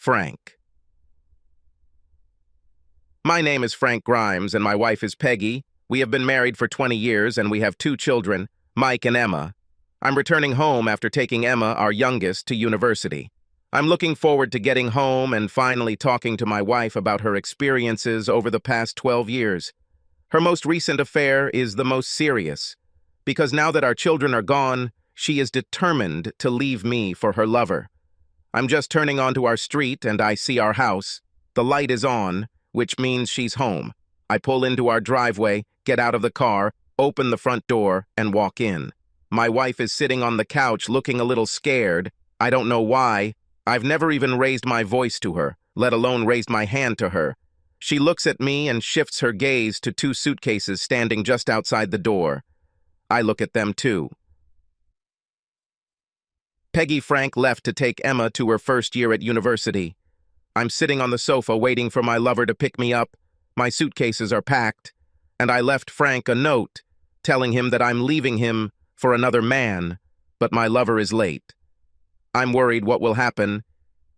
Frank. My name is Frank Grimes, and my wife is Peggy. We have been married for 20 years, and we have 2 children, Mike and Emma. I'm returning home after taking Emma, our youngest, to university. I'm looking forward to getting home and finally talking to my wife about her experiences over the past 12 years. Her most recent affair is the most serious, because now that our children are gone, she is determined to leave me for her lover. I'm just turning onto our street and I see our house. The light is on, which means she's home. I pull into our driveway, get out of the car, open the front door, and walk in. My wife is sitting on the couch looking a little scared. I don't know why. I've never even raised my voice to her, let alone raised my hand to her. She looks at me and shifts her gaze to 2 suitcases standing just outside the door. I look at them too. Peggy Frank left to take Emma to her first year at university. I'm sitting on the sofa waiting for my lover to pick me up. My suitcases are packed, and I left Frank a note telling him that I'm leaving him for another man, but my lover is late. I'm worried what will happen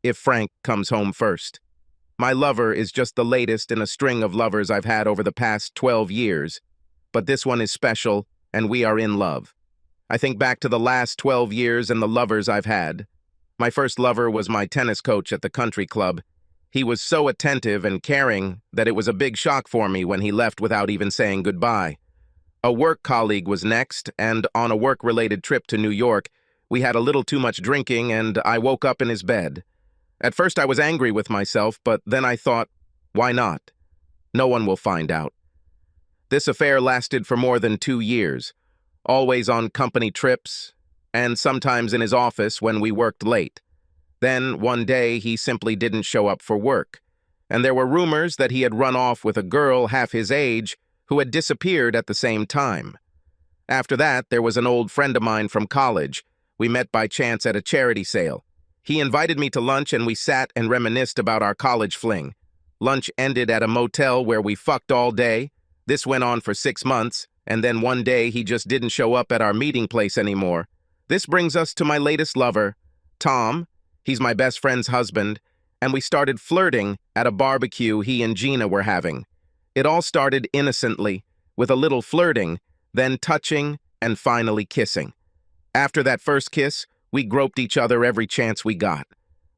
if Frank comes home first. My lover is just the latest in a string of lovers I've had over the past 12 years, but this one is special, and we are in love. I think back to the last 12 years and the lovers I've had. My first lover was my tennis coach at the country club. He was so attentive and caring that it was a big shock for me when he left without even saying goodbye. A work colleague was next, and on a work-related trip to New York, we had a little too much drinking and I woke up in his bed. At first I was angry with myself, but then I thought, why not? No one will find out. This affair lasted for more than 2 years, always on company trips, and sometimes in his office when we worked late. Then, one day, he simply didn't show up for work, and there were rumors that he had run off with a girl half his age who had disappeared at the same time. After that, there was an old friend of mine from college. We met by chance at a charity sale. He invited me to lunch and we sat and reminisced about our college fling. Lunch ended at a motel where we fucked all day. This went on for 6 months, and then one day he just didn't show up at our meeting place anymore. This brings us to my latest lover, Tom. He's my best friend's husband, and we started flirting at a barbecue he and Gina were having. It all started innocently, with a little flirting, then touching, and finally kissing. After that first kiss, we groped each other every chance we got.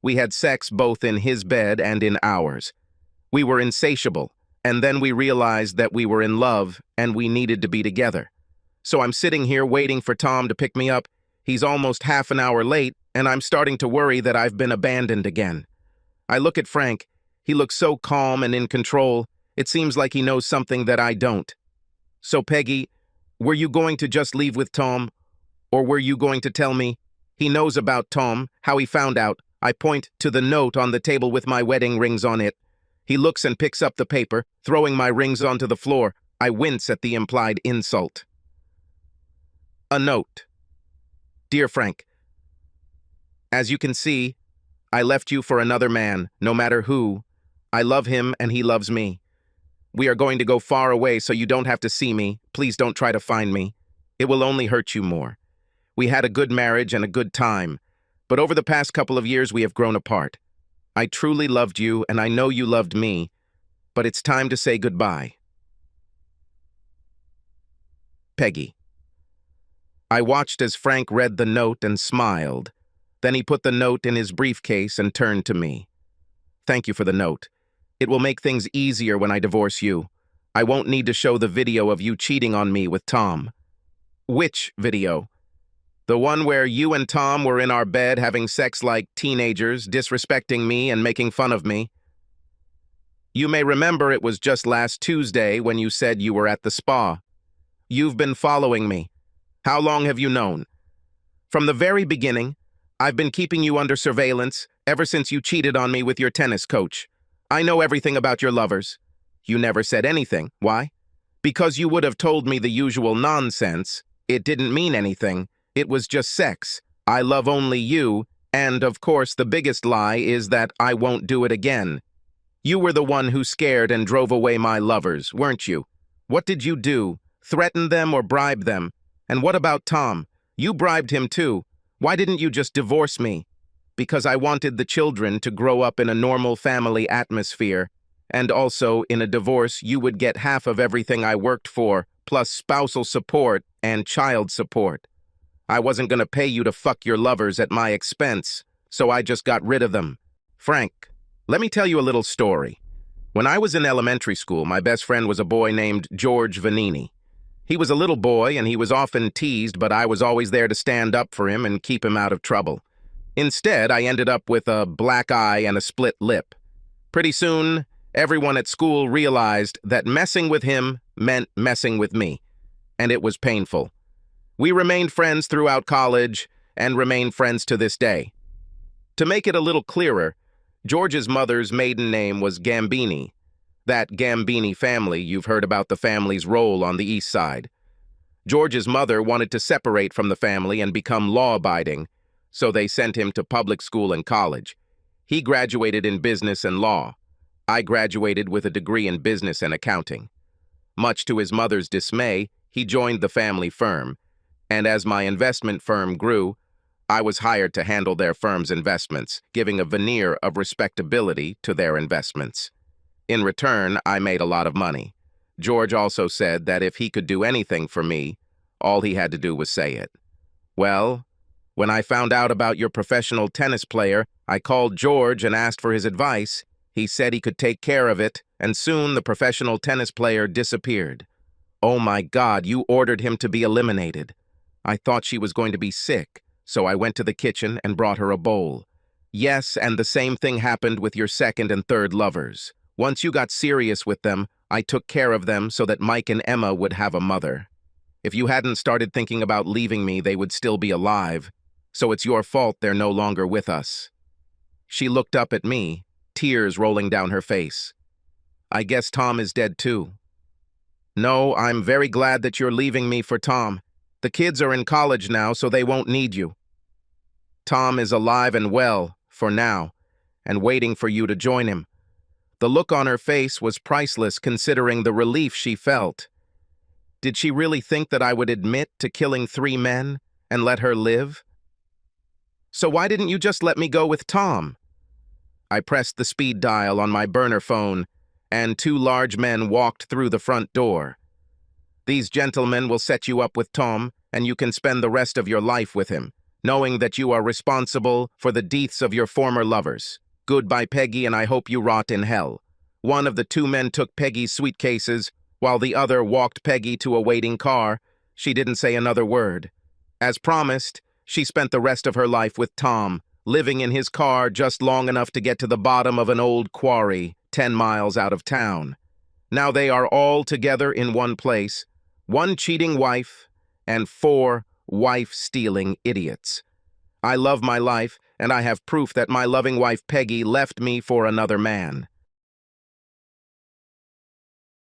We had sex both in his bed and in ours. We were insatiable, and then we realized that we were in love and we needed to be together. So I'm sitting here waiting for Tom to pick me up. He's almost half an hour late, and I'm starting to worry that I've been abandoned again. I look at Frank. He looks so calm and in control. It seems like he knows something that I don't. So, Peggy, were you going to just leave with Tom? Or were you going to tell me? He knows about Tom, how he found out. I point to the note on the table with my wedding rings on it. He looks and picks up the paper, throwing my rings onto the floor. I wince at the implied insult. A note. Dear Frank, as you can see, I left you for another man, no matter who. I love him and he loves me. We are going to go far away so you don't have to see me. Please don't try to find me. It will only hurt you more. We had a good marriage and a good time, but over the past couple of years we have grown apart. I truly loved you and I know you loved me, but it's time to say goodbye. Peggy. I watched as Frank read the note and smiled. Then he put the note in his briefcase and turned to me. Thank you for the note. It will make things easier when I divorce you. I won't need to show the video of you cheating on me with Tom. Which video? The one where you and Tom were in our bed having sex like teenagers, disrespecting me and making fun of me. You may remember it was just last Tuesday when you said you were at the spa. You've been following me. How long have you known? From the very beginning, I've been keeping you under surveillance ever since you cheated on me with your tennis coach. I know everything about your lovers. You never said anything. Why? Because you would have told me the usual nonsense. It didn't mean anything. It was just sex. I love only you, and of course the biggest lie is that I won't do it again. You were the one who scared and drove away my lovers, weren't you? What did you do? Threaten them or bribe them? And what about Tom? You bribed him too. Why didn't you just divorce me? because I wanted the children to grow up in a normal family atmosphere, and also in a divorce you would get half of everything I worked for, plus spousal support and child support. I wasn't gonna pay you to fuck your lovers at my expense, so I just got rid of them. Frank, let me tell you a little story. When I was in elementary school, my best friend was a boy named George Vanini. He was a little boy and he was often teased, but I was always there to stand up for him and keep him out of trouble. Instead, I ended up with a black eye and a split lip. Pretty soon, everyone at school realized that messing with him meant messing with me, and it was painful. We remained friends throughout college and remain friends to this day. To make it a little clearer, George's mother's maiden name was Gambini. That Gambini family, you've heard about the family's role on the East Side. George's mother wanted to separate from the family and become law-abiding, so they sent him to public school and college. He graduated in business and law. I graduated with a degree in business and accounting. Much to his mother's dismay, he joined the family firm, and as my investment firm grew, I was hired to handle their firm's investments, giving a veneer of respectability to their investments. In return, I made a lot of money. George also said that if he could do anything for me, all he had to do was say it. Well, when I found out about your professional tennis player, I called George and asked for his advice. He said he could take care of it, and soon the professional tennis player disappeared. Oh my God, you ordered him to be eliminated. I thought she was going to be sick, so I went to the kitchen and brought her a bowl. Yes, and the same thing happened with your second and third lovers. Once you got serious with them, I took care of them so that Mike and Emma would have a mother. If you hadn't started thinking about leaving me, they would still be alive. So it's your fault they're no longer with us. She looked up at me, tears rolling down her face. I guess Tom is dead too. No, I'm very glad that you're leaving me for Tom. The kids are in college now, so they won't need you. Tom is alive and well, for now, and waiting for you to join him. The look on her face was priceless considering the relief she felt. Did she really think that I would admit to killing 3 men and let her live? So why didn't you just let me go with Tom? I pressed the speed dial on my burner phone, and 2 large men walked through the front door. These gentlemen will set you up with Tom, and you can spend the rest of your life with him, knowing that you are responsible for the deaths of your former lovers. Goodbye, Peggy, and I hope you rot in hell. One of the 2 men took Peggy's suitcases, while the other walked Peggy to a waiting car. She didn't say another word. As promised, she spent the rest of her life with Tom, living in his car just long enough to get to the bottom of an old quarry 10 miles out of town. Now they are all together in one place, 1 cheating wife and 4 wife-stealing idiots. I love my life, and I have proof that my loving wife Peggy left me for another man.